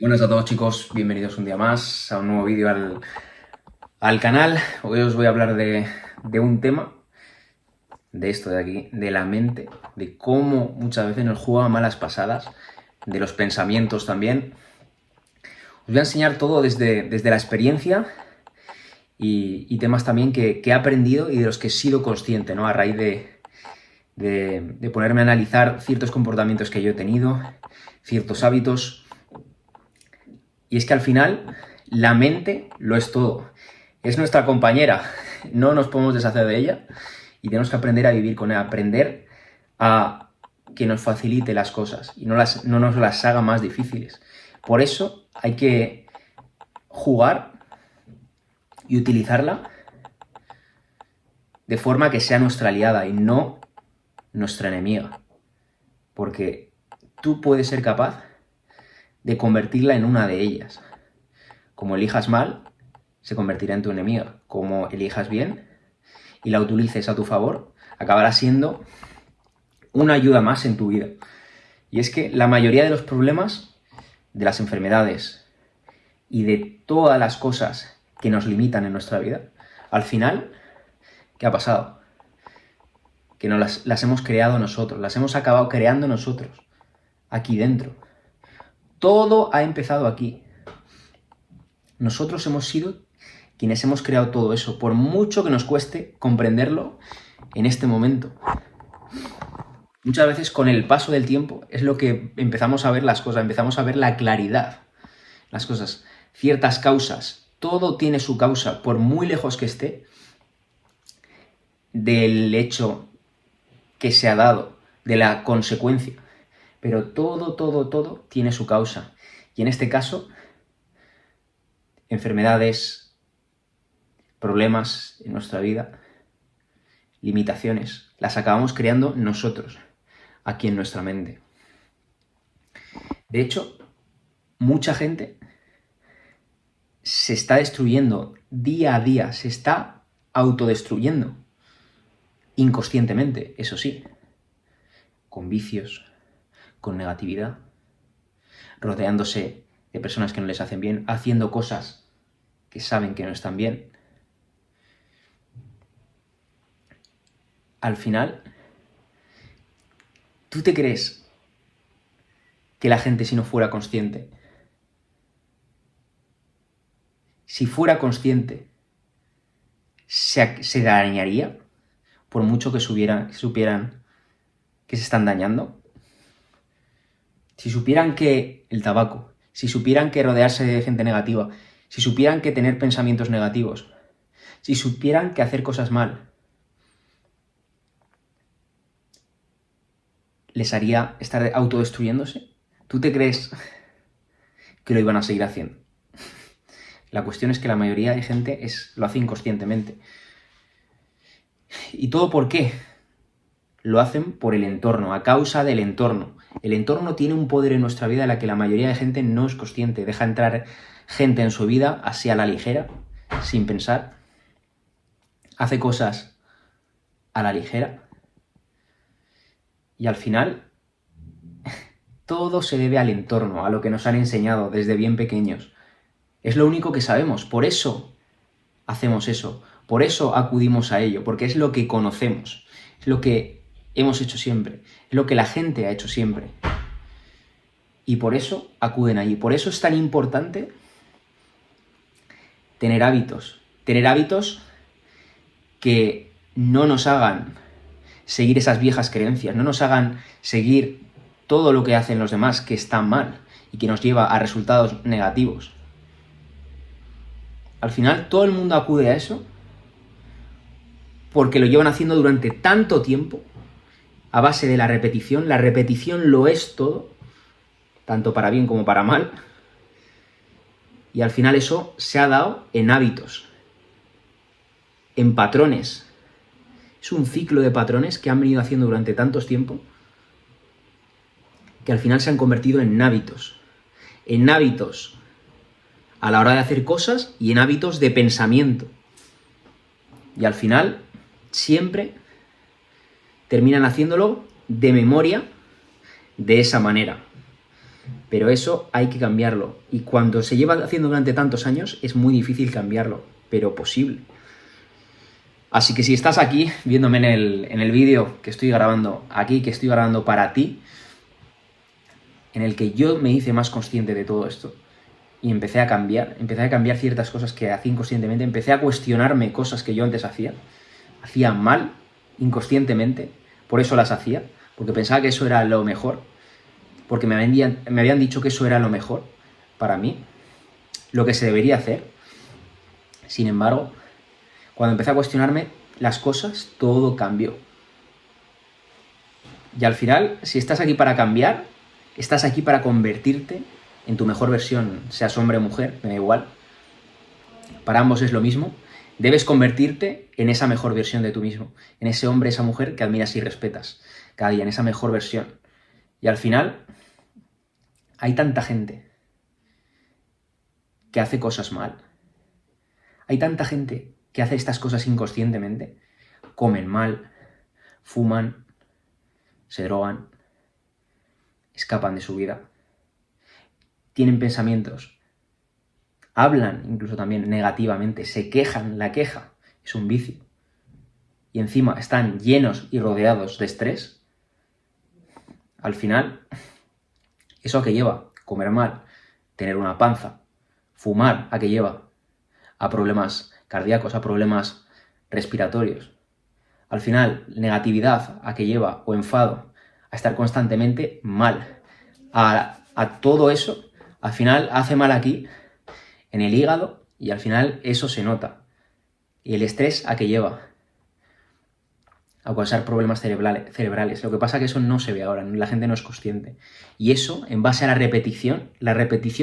Buenas a todos, chicos, bienvenidos un día más a un nuevo vídeo al canal. Hoy os voy a hablar de un tema, de esto de aquí, de la mente, de cómo muchas veces nos juega malas pasadas, de los pensamientos también. Os voy a enseñar todo desde la experiencia y temas también que he aprendido y de los que he sido consciente, ¿no? A raíz de ponerme a analizar ciertos comportamientos que yo he tenido, ciertos hábitos. Y es que al final la mente lo es todo. Es nuestra compañera, no nos podemos deshacer de ella y tenemos que aprender a vivir con ella, aprender a que nos facilite las cosas y no nos las haga más difíciles. Por eso hay que jugar y utilizarla de forma que sea nuestra aliada y no nuestra enemiga. Porque tú puedes ser capaz de convertirla en una de ellas. Como elijas mal, se convertirá en tu enemiga. Como elijas bien y la utilices a tu favor, acabará siendo una ayuda más en tu vida. Y es que la mayoría de los problemas, de las enfermedades y de todas las cosas que nos limitan en nuestra vida, al final, ¿qué ha pasado? Que no las hemos creado nosotros, las hemos acabado creando nosotros, aquí dentro. Todo ha empezado aquí. Nosotros hemos sido quienes hemos creado todo eso, por mucho que nos cueste comprenderlo en este momento. Muchas veces con el paso del tiempo es lo que empezamos a ver las cosas, empezamos a ver la claridad, las cosas, ciertas causas. Todo tiene su causa, por muy lejos que esté del hecho que se ha dado, de la consecuencia. Pero todo tiene su causa. Y en este caso, enfermedades, problemas en nuestra vida, limitaciones, las acabamos creando nosotros, aquí en nuestra mente. De hecho, mucha gente se está destruyendo día a día, se está autodestruyendo, inconscientemente, eso sí, con vicios, con negatividad, rodeándose de personas que no les hacen bien, haciendo cosas que saben que no están bien. Al final, ¿tú te crees que la gente, si no fuera consciente, si fuera consciente, se dañaría? Por mucho que supieran que se están dañando. Si supieran que el tabaco, si supieran que rodearse de gente negativa, si supieran que tener pensamientos negativos, si supieran que hacer cosas mal les haría estar autodestruyéndose, ¿tú te crees que lo iban a seguir haciendo? La cuestión es que la mayoría de gente lo hace inconscientemente. ¿Y todo por qué? Lo hacen por el entorno, a causa del entorno. El entorno tiene un poder en nuestra vida de la que la mayoría de gente no es consciente. Deja entrar gente en su vida así a la ligera, sin pensar. Hace cosas a la ligera. Y al final, todo se debe al entorno, a lo que nos han enseñado desde bien pequeños. Es lo único que sabemos, por eso hacemos eso, por eso acudimos a ello, porque es lo que conocemos, es lo que hemos hecho siempre, es lo que la gente ha hecho siempre. Y por eso acuden allí. Por eso es tan importante tener hábitos que no nos hagan seguir esas viejas creencias, no nos hagan seguir todo lo que hacen los demás que está mal y que nos lleva a resultados negativos. Al final todo el mundo acude a eso porque lo llevan haciendo durante tanto tiempo a base de la repetición. La repetición lo es todo, tanto para bien como para mal. Y al final eso se ha dado en hábitos, en patrones. Es un ciclo de patrones que han venido haciendo durante tantos tiempos que al final se han convertido en hábitos. En hábitos a la hora de hacer cosas y en hábitos de pensamiento. Y al final siempre terminan haciéndolo de memoria de esa manera. Pero eso hay que cambiarlo. Y cuando se lleva haciendo durante tantos años, es muy difícil cambiarlo, pero posible. Así que si estás aquí, viéndome en el vídeo que estoy grabando aquí, que estoy grabando para ti, en el que yo me hice más consciente de todo esto, y empecé a cambiar ciertas cosas que hacía inconscientemente, empecé a cuestionarme cosas que yo antes hacía mal, inconscientemente, por eso las hacía, porque pensaba que eso era lo mejor, porque me habían dicho que eso era lo mejor para mí, lo que se debería hacer. Sin embargo, cuando empecé a cuestionarme las cosas, todo cambió. Y al final, si estás aquí para cambiar, estás aquí para convertirte en tu mejor versión, seas hombre o mujer, me da igual. Para ambos es lo mismo. Debes convertirte en esa mejor versión de tú mismo, en ese hombre, esa mujer que admiras y respetas cada día, en esa mejor versión. Y al final, hay tanta gente que hace cosas mal. Hay tanta gente que hace estas cosas inconscientemente. Comen mal, fuman, se drogan, escapan de su vida, tienen pensamientos, hablan incluso también negativamente, se quejan, la queja es un vicio. Y encima están llenos y rodeados de estrés. Al final, ¿eso a qué lleva? Comer mal, tener una panza, fumar, ¿a qué lleva? A problemas cardíacos, a problemas respiratorios. Al final, negatividad, ¿a qué lleva? O enfado, a estar constantemente mal. A todo eso, al final hace mal aquí, en el hígado, y al final eso se nota. ¿Y el estrés a qué lleva? A causar problemas cerebrales. Lo que pasa es que eso no se ve ahora, la gente no es consciente. Y eso, en base a la repetición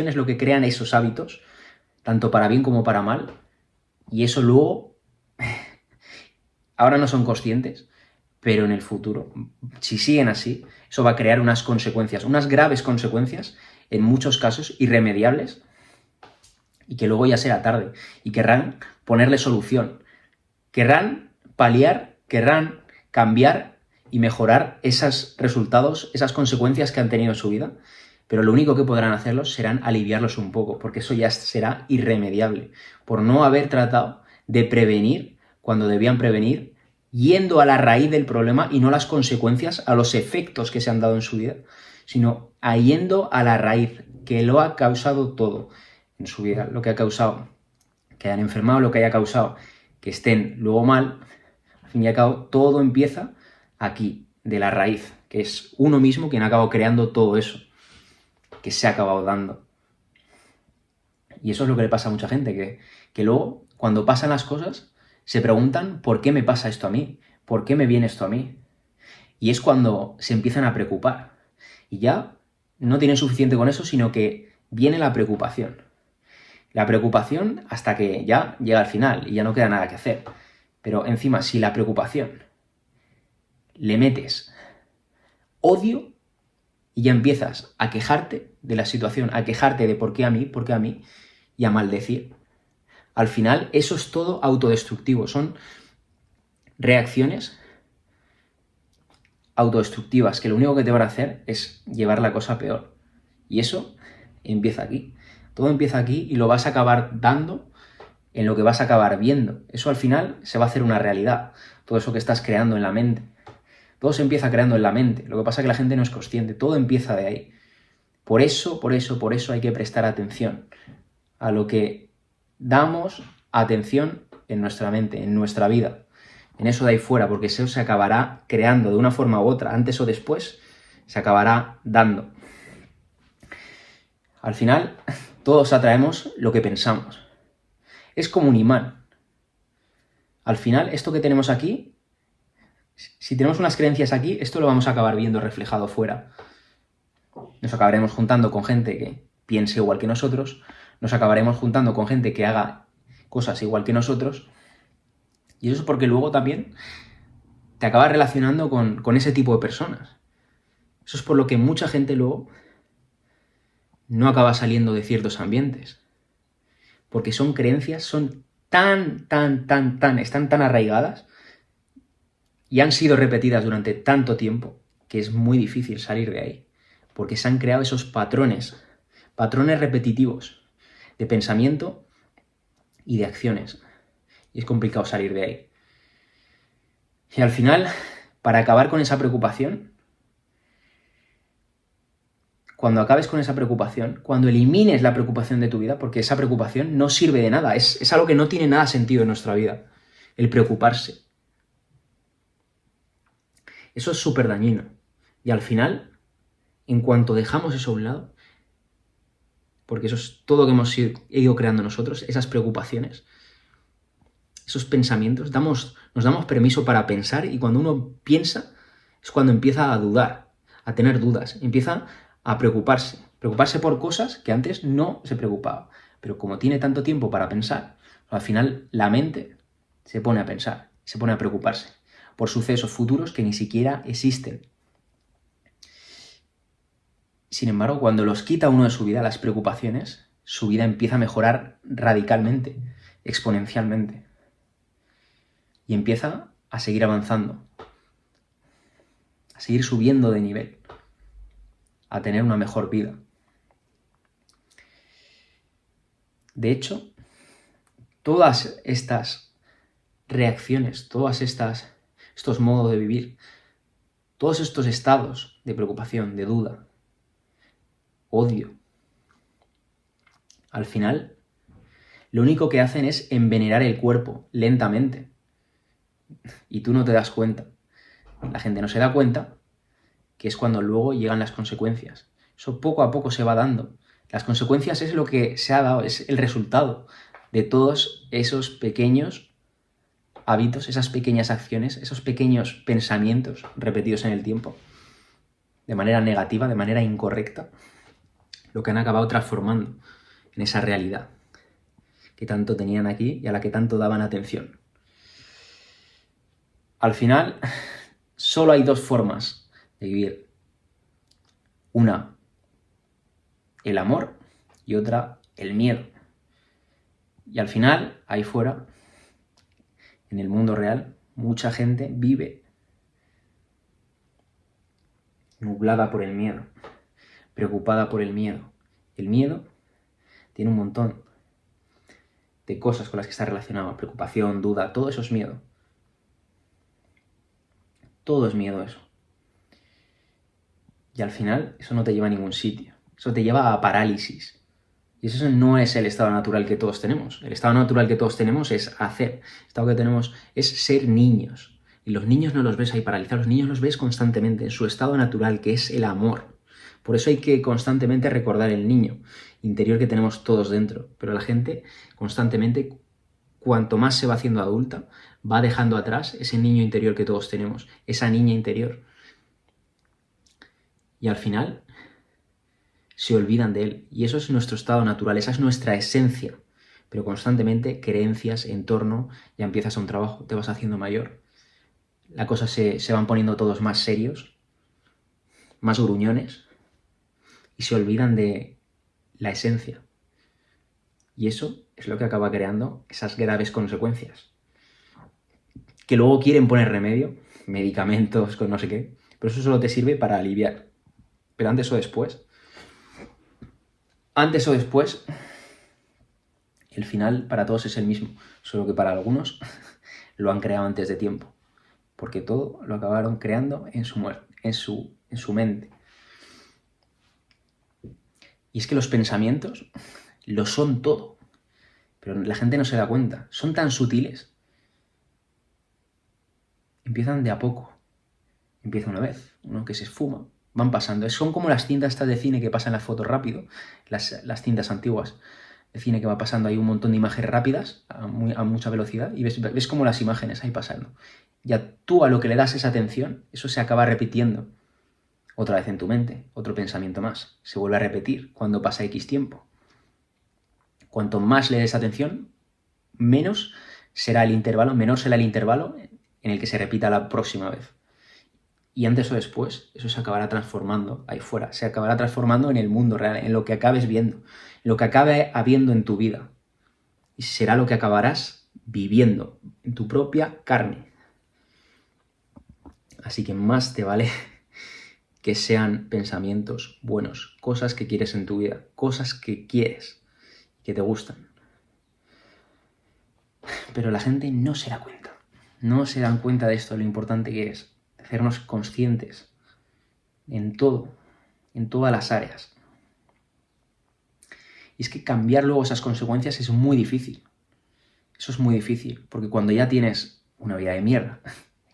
es lo que crean esos hábitos, tanto para bien como para mal, y eso luego, ahora no son conscientes, pero en el futuro, si siguen así, eso va a crear unas consecuencias, unas graves consecuencias, en muchos casos irremediables, y que luego ya será tarde, y querrán ponerle solución, querrán paliar, querrán cambiar y mejorar esos resultados, esas consecuencias que han tenido en su vida, pero lo único que podrán hacerlos serán aliviarlos un poco, porque eso ya será irremediable, por no haber tratado de prevenir cuando debían prevenir, yendo a la raíz del problema y no las consecuencias, a los efectos que se han dado en su vida, sino yendo a la raíz, que lo ha causado todo en su vida, lo que ha causado que hayan enfermado, lo que haya causado que estén luego mal. Al fin y al cabo, todo empieza aquí, de la raíz, que es uno mismo quien ha acabado creando todo eso que se ha acabado dando. Y eso es lo que le pasa a mucha gente, que luego, cuando pasan las cosas, se preguntan ¿por qué me pasa esto a mí? ¿Por qué me viene esto a mí? Y es cuando se empiezan a preocupar. Y ya no tienen suficiente con eso, sino que viene la preocupación. La preocupación hasta que ya llega al final y ya no queda nada que hacer. Pero encima, si la preocupación le metes odio y ya empiezas a quejarte de la situación, a quejarte de por qué a mí, y a maldecir, al final eso es todo autodestructivo. Son reacciones autodestructivas que lo único que te van a hacer es llevar la cosa peor. Y eso empieza aquí. Todo empieza aquí y lo vas a acabar dando en lo que vas a acabar viendo. Eso al final se va a hacer una realidad. Todo eso que estás creando en la mente. Todo se empieza creando en la mente. Lo que pasa es que la gente no es consciente. Todo empieza de ahí. Por eso hay que prestar atención a lo que damos atención en nuestra mente, en nuestra vida. En eso de ahí fuera, porque eso se acabará creando de una forma u otra, antes o después, se acabará dando. Al final, todos atraemos lo que pensamos. Es como un imán. Al final, esto que tenemos aquí, si tenemos unas creencias aquí, esto lo vamos a acabar viendo reflejado fuera. Nos acabaremos juntando con gente que piense igual que nosotros, nos acabaremos juntando con gente que haga cosas igual que nosotros, y eso es porque luego también te acabas relacionando con ese tipo de personas. Eso es por lo que mucha gente luego no acaba saliendo de ciertos ambientes. Porque son creencias, son están tan arraigadas y han sido repetidas durante tanto tiempo que es muy difícil salir de ahí. porque se han creado esos patrones repetitivos de pensamiento y de acciones. Y es complicado salir de ahí. Y al final, para acabar con esa preocupación, cuando acabes con esa preocupación, cuando elimines la preocupación de tu vida, porque esa preocupación no sirve de nada, es algo que no tiene nada sentido en nuestra vida, el preocuparse. Eso es súper dañino. Y al final, en cuanto dejamos eso a un lado, porque eso es todo lo que hemos ido creando nosotros, esas preocupaciones, esos pensamientos, nos damos permiso para pensar, y cuando uno piensa es cuando empieza a dudar, a tener dudas, empieza a preocuparse por cosas que antes no se preocupaba. Pero como tiene tanto tiempo para pensar, al final la mente se pone a pensar, se pone a preocuparse por sucesos futuros que ni siquiera existen. Sin embargo, cuando los quita uno de su vida, las preocupaciones, su vida empieza a mejorar radicalmente, exponencialmente. Y empieza a seguir avanzando, a seguir subiendo de nivel, a tener una mejor vida. De hecho, todas estas reacciones, estos modos de vivir, todos estos estados de preocupación, de duda, odio, al final, lo único que hacen es envenenar el cuerpo lentamente. Y tú no te das cuenta. La gente no se da cuenta que es cuando luego llegan las consecuencias. Eso poco a poco se va dando. Las consecuencias es lo que se ha dado, es el resultado de todos esos pequeños hábitos, esas pequeñas acciones, esos pequeños pensamientos repetidos en el tiempo, de manera negativa, de manera incorrecta, lo que han acabado transformando en esa realidad que tanto tenían aquí y a la que tanto daban atención. Al final, solo hay dos formas de vivir. Una, el amor, y otra, el miedo. Y al final, ahí fuera, en el mundo real, mucha gente vive nublada por el miedo, preocupada por el miedo. El miedo tiene un montón de cosas con las que está relacionado, preocupación, duda, todo eso es miedo. Todo es miedo eso. Y al final, eso no te lleva a ningún sitio. Eso te lleva a parálisis. Y eso no es el estado natural que todos tenemos. El estado natural que todos tenemos es hacer. El estado que tenemos es ser niños. Y los niños no los ves ahí paralizados, los niños los ves constantemente en su estado natural, que es el amor. Por eso hay que constantemente recordar el niño interior que tenemos todos dentro. Pero la gente constantemente, cuanto más se va haciendo adulta, va dejando atrás ese niño interior que todos tenemos, esa niña interior. Y al final se olvidan de él. Y eso es nuestro estado natural, esa es nuestra esencia. Pero constantemente creencias, entorno, ya empiezas a un trabajo, te vas haciendo mayor. La cosa se van poniendo todos más serios, más gruñones, y se olvidan de la esencia. Y eso es lo que acaba creando esas graves consecuencias. Que luego quieren poner remedio, medicamentos, con no sé qué, pero eso solo te sirve para aliviar. Pero antes o después, el final para todos es el mismo, solo que para algunos lo han creado antes de tiempo, porque todo lo acabaron creando en su mente. Y es que los pensamientos lo son todo, pero la gente no se da cuenta, son tan sutiles. Empiezan de a poco, empieza una vez, uno que se esfuma, van pasando. Son como las cintas estas de cine que pasan las fotos rápido, las cintas antiguas de cine que va pasando ahí un montón de imágenes rápidas a mucha velocidad y ves como las imágenes ahí pasando. Ya tú a lo que le das esa atención, eso se acaba repitiendo otra vez en tu mente, otro pensamiento más. Se vuelve a repetir cuando pasa X tiempo. Cuanto más le des atención, menor será el intervalo en el que se repita la próxima vez. Y antes o después, eso se acabará transformando ahí fuera, se acabará transformando en el mundo real, en lo que acabes viendo, en lo que acabe habiendo en tu vida. Y será lo que acabarás viviendo en tu propia carne. Así que más te vale que sean pensamientos buenos, cosas que quieres en tu vida, cosas que quieres, que te gustan. Pero la gente no se da cuenta. No se dan cuenta de esto, lo importante que es hacernos conscientes en todo, en todas las áreas. Y es que cambiar luego esas consecuencias es muy difícil. Eso es muy difícil, porque cuando ya tienes una vida de mierda,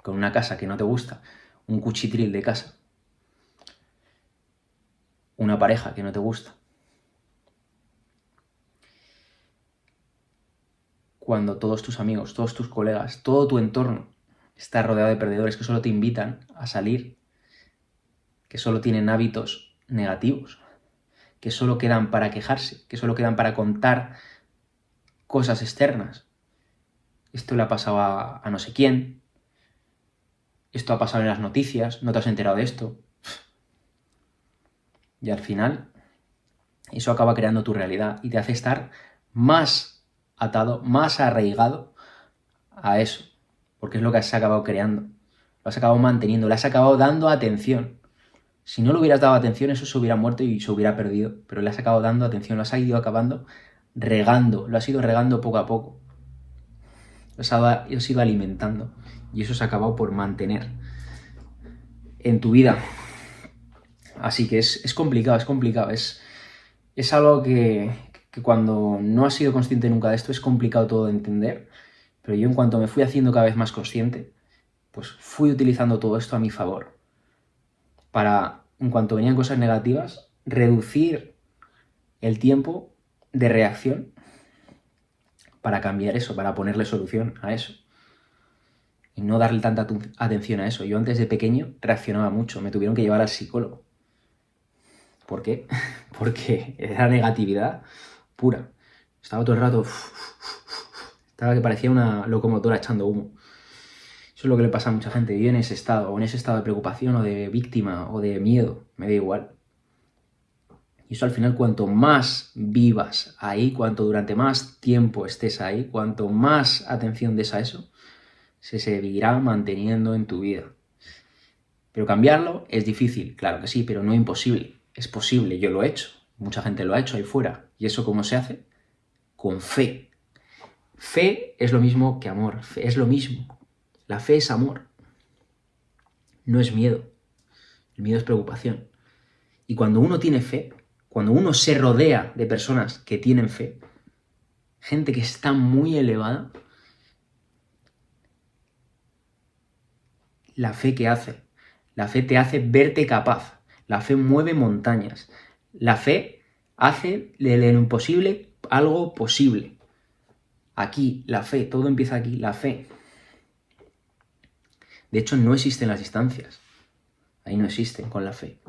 con una casa que no te gusta, un cuchitril de casa, una pareja que no te gusta, cuando todos tus amigos, todos tus colegas, todo tu entorno está rodeado de perdedores que solo te invitan a salir, que solo tienen hábitos negativos, que solo quedan para quejarse, que solo quedan para contar cosas externas. Esto le ha pasado a no sé quién, esto ha pasado en las noticias, no te has enterado de esto. Y al final, eso acaba creando tu realidad y te hace estar más atado, más arraigado a eso, porque es lo que has acabado creando, lo has acabado manteniendo, le has acabado dando atención. Si no le hubieras dado atención, eso se hubiera muerto y se hubiera perdido, pero le has acabado dando atención, lo has ido acabando regando, lo has ido regando poco a poco, lo has ido alimentando y eso se ha acabado por mantener en tu vida. Así que es complicado, es algo que cuando no has sido consciente nunca de esto es complicado todo de entender, pero yo en cuanto me fui haciendo cada vez más consciente, pues fui utilizando todo esto a mi favor para, en cuanto venían cosas negativas, reducir el tiempo de reacción para cambiar eso, para ponerle solución a eso y no darle tanta atención a eso. Yo antes de pequeño reaccionaba mucho, me tuvieron que llevar al psicólogo. ¿Por qué? Porque era negatividad pura. Estaba todo el rato... Estaba que parecía una locomotora echando humo. Eso es lo que le pasa a mucha gente. Vive en ese estado, o en ese estado de preocupación, o de víctima, o de miedo. Me da igual. Y eso al final, cuanto más vivas ahí, cuanto durante más tiempo estés ahí, cuanto más atención des a eso, se seguirá manteniendo en tu vida. Pero cambiarlo es difícil, claro que sí, pero no imposible. Es posible, yo lo he hecho. Mucha gente lo ha hecho ahí fuera. ¿Y eso cómo se hace? Con fe. Fe es lo mismo que amor. Fe es lo mismo. La fe es amor. No es miedo. El miedo es preocupación. Y cuando uno tiene fe, cuando uno se rodea de personas que tienen fe, gente que está muy elevada, la fe que hace. La fe te hace verte capaz. La fe mueve montañas. La fe hace de lo imposible algo posible. Aquí, la fe, todo empieza aquí, la fe. De hecho, no existen las distancias. Ahí no existen con la fe.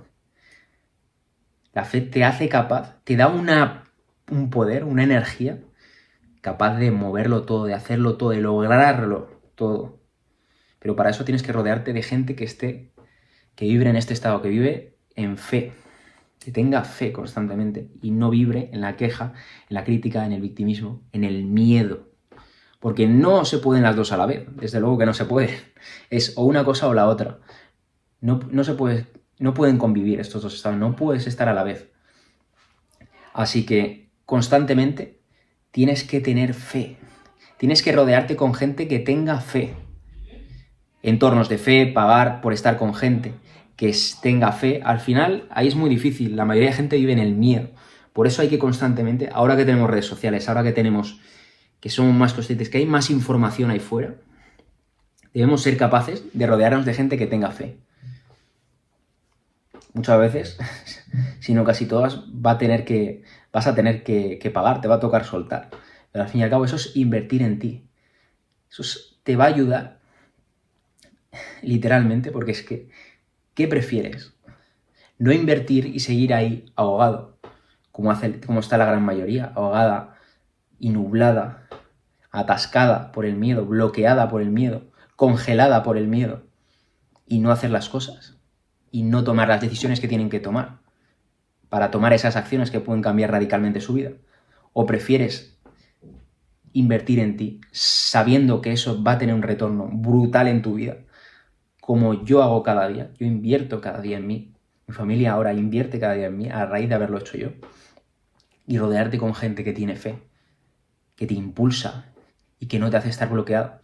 La fe te hace capaz, te da un poder, una energía capaz de moverlo todo, de hacerlo todo, de lograrlo todo. Pero para eso tienes que rodearte de gente que vibre en este estado, que vive en fe, que tenga fe constantemente y no vibre en la queja, en la crítica, en el victimismo, en el miedo. Porque no se pueden las dos a la vez, desde luego que no se puede. Es o una cosa o la otra. No pueden convivir estos dos estados, no puedes estar a la vez. Así que constantemente tienes que tener fe. Tienes que rodearte con gente que tenga fe. Entornos de fe, pagar por estar con gente que tenga fe. Al final, ahí es muy difícil. La mayoría de gente vive en el miedo. Por eso hay que constantemente, ahora que tenemos redes sociales, ahora que somos más conscientes, que hay más información ahí fuera, debemos ser capaces de rodearnos de gente que tenga fe. Muchas veces, si no casi todas, vas a tener que pagar, te va a tocar soltar. Pero al fin y al cabo eso es invertir en ti. Te va a ayudar, literalmente, porque es que, ¿qué prefieres? No invertir y seguir ahí ahogado, como está la gran mayoría, ahogada y nublada, atascada por el miedo, bloqueada por el miedo, congelada por el miedo, y no hacer las cosas, y no tomar las decisiones que tienen que tomar para tomar esas acciones que pueden cambiar radicalmente su vida. ¿O prefieres invertir en ti sabiendo que eso va a tener un retorno brutal en tu vida, como yo hago cada día? Yo invierto cada día en mí, Mi familia ahora invierte cada día en mí a raíz de haberlo hecho yo. Y rodearte con gente que tiene fe, que te impulsa y que no te hace estar bloqueado,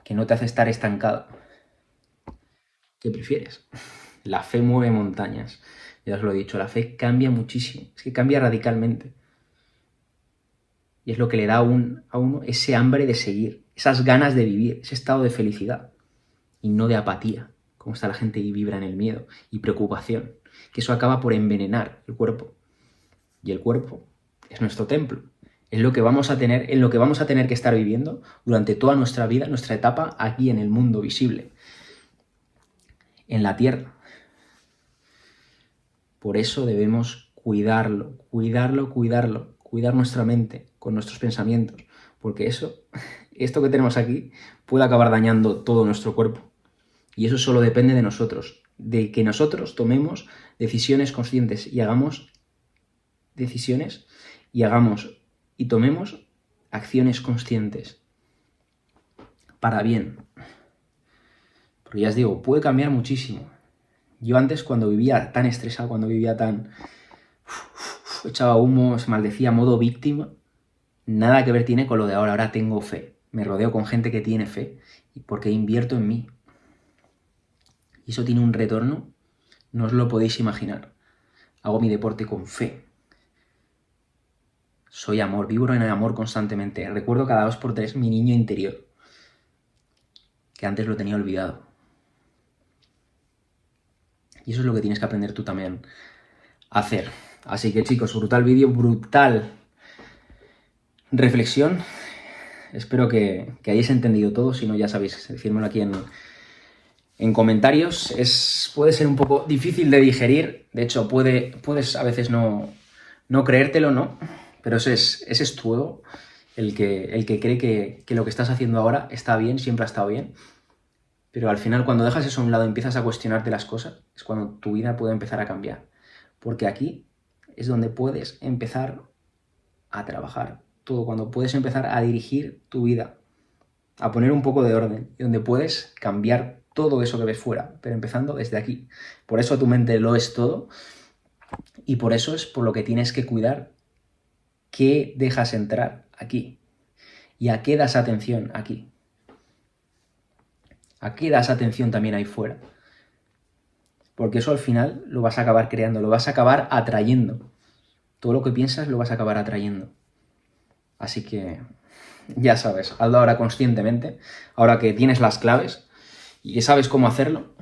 que no te hace estar estancado. ¿Qué prefieres? La fe mueve montañas. Ya os lo he dicho, la fe cambia muchísimo. Es que cambia radicalmente. Y es lo que le da a uno ese hambre de seguir, esas ganas de vivir, ese estado de felicidad y no de apatía, como está la gente y vibra en el miedo y preocupación, que eso acaba por envenenar el cuerpo. Y el cuerpo es nuestro templo, es lo que vamos a tener, en lo que vamos a tener que estar viviendo durante toda nuestra vida, nuestra etapa aquí en el mundo visible, en la tierra. Por eso debemos cuidarlo, cuidar nuestra mente con nuestros pensamientos, porque esto que tenemos aquí puede acabar dañando todo nuestro cuerpo. Y eso solo depende de nosotros, de que nosotros tomemos decisiones conscientes y hagamos decisiones y tomemos acciones conscientes para bien. Porque ya os digo, puede cambiar muchísimo. Yo antes, cuando vivía tan estresado, cuando vivía tan... echaba humo, se maldecía, modo víctima, nada que ver tiene con lo de ahora. Ahora tengo fe. Me rodeo con gente que tiene fe porque invierto en mí. Y eso tiene un retorno, no os lo podéis imaginar. Hago mi deporte con fe. Soy amor, vivo en el amor constantemente. Recuerdo cada 2x3 mi niño interior, que antes lo tenía olvidado. Y eso es lo que tienes que aprender tú también a hacer. Así que chicos, brutal vídeo, brutal reflexión. Espero que hayáis entendido todo. Si no, ya sabéis, decírmelo aquí en comentarios. Puede ser un poco difícil de digerir. De hecho, puedes a veces no creértelo, ¿no? Pero ese es tu ego, el que cree que lo que estás haciendo ahora está bien, siempre ha estado bien. Pero al final, cuando dejas eso a un lado y empiezas a cuestionarte las cosas, es cuando tu vida puede empezar a cambiar. Porque aquí es donde puedes empezar a trabajar todo, cuando puedes empezar a dirigir tu vida, a poner un poco de orden, y donde puedes cambiar todo eso que ves fuera, pero empezando desde aquí. Por eso tu mente lo es todo, y por eso es por lo que tienes que cuidar qué dejas entrar aquí, y a qué das atención aquí. ¿A qué das atención también ahí fuera? Porque eso al final lo vas a acabar creando, lo vas a acabar atrayendo. Todo lo que piensas lo vas a acabar atrayendo. Así que ya sabes, hazlo ahora conscientemente, ahora que tienes las claves y que sabes cómo hacerlo,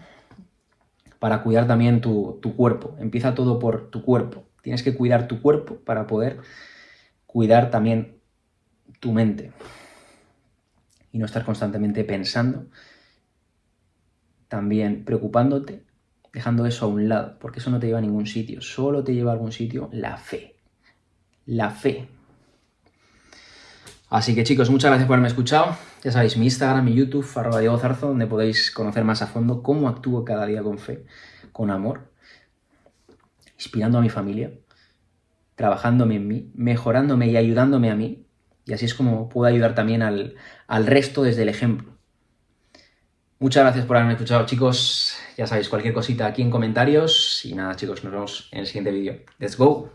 para cuidar también tu cuerpo. Empieza todo por tu cuerpo. Tienes que cuidar tu cuerpo para poder cuidar también tu mente. Y no estar constantemente pensando, también preocupándote, dejando eso a un lado, porque eso no te lleva a ningún sitio. Solo te lleva a algún sitio la fe. La fe. Así que chicos, muchas gracias por haberme escuchado. Ya sabéis, mi Instagram, mi YouTube, @DiegoZarzo, donde podéis conocer más a fondo cómo actúo cada día con fe, con amor, inspirando a mi familia, trabajándome en mí, mejorándome y ayudándome a mí. Y así es como puedo ayudar también al resto desde el ejemplo. Muchas gracias por haberme escuchado, chicos. Ya sabéis, cualquier cosita aquí en comentarios. Y nada, chicos, nos vemos en el siguiente vídeo. ¡Let's go!